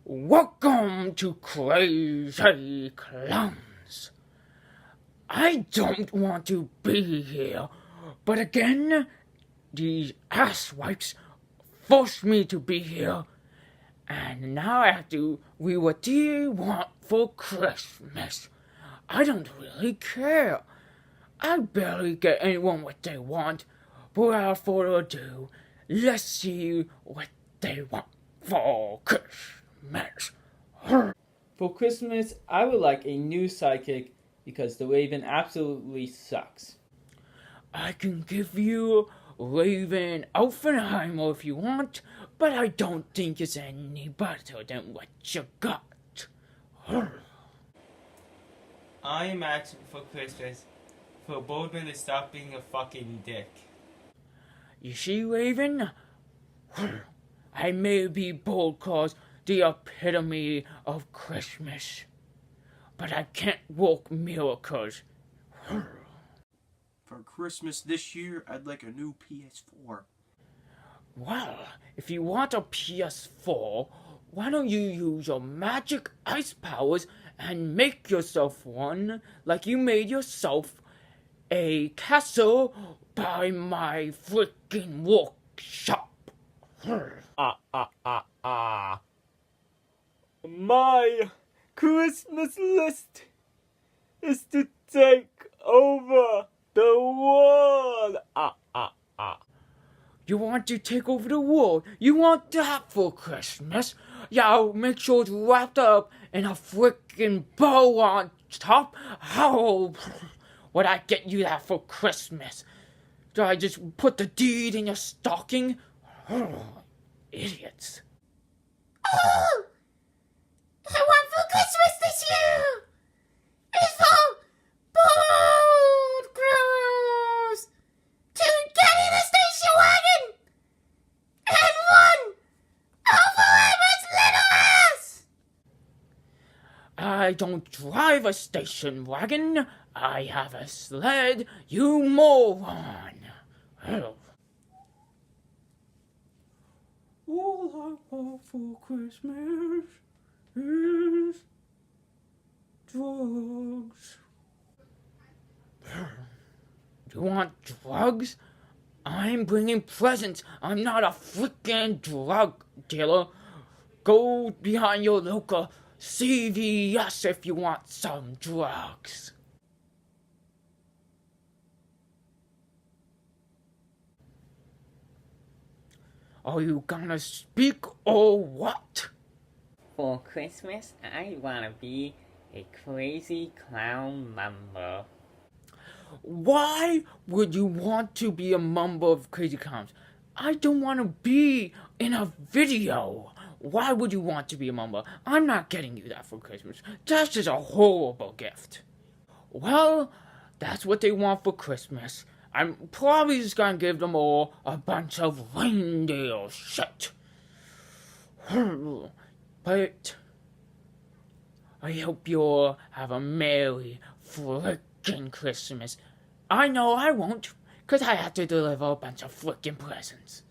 Welcome to Crazy Clowns. I don't want to be here, but again, these asswipes forced me to be here, and now I have to read what they want for Christmas. I don't really care. I barely get anyone what they want, but without further ado, let's see what they want for Christmas. For Christmas, I would like a new sidekick because the Raven absolutely sucks. I can give you Raven Oppenheimer if you want, but I don't think it's any better than what you got. I am asking for Christmas for Boldman to stop being a fucking dick. You see, Raven? I may be bold cause the epitome of Christmas, but I can't work miracles. For Christmas this year, I'd like a new PS4. Well, if you want a PS4, why don't you use your magic ice powers and make yourself one like you made yourself a castle by my freaking workshop. My Christmas list is to take over the world. You want to take over the world? You want that for Christmas? Yeah, I'll make sure it's wrapped up in a freaking bow on top. How would I get you that for Christmas? Do I just put the deed in your stocking? Idiots. Oh! I want for Christmas this year is for bold Claus to get in a station wagon and run over Emma's little ass! I don't drive a station wagon. I have a sled, you moron. All I want for Christmas is drugs. You want drugs? I'm bringing presents. I'm not a freaking drug dealer. Go behind your local CVS if you want some drugs. Are you gonna speak or what? For Christmas, I wanna be a crazy clown member. Why would you want to be a member of Crazy Clowns? I don't want to be in a video. Why would you want to be a member? I'm not getting you that for Christmas. That's just a horrible gift. Well, that's what they want for Christmas. I'm probably just gonna give them all a bunch of reindeer shit. But I hope you'll have a merry frickin' Christmas. I know I won't, 'cause I have to deliver a bunch of frickin' presents.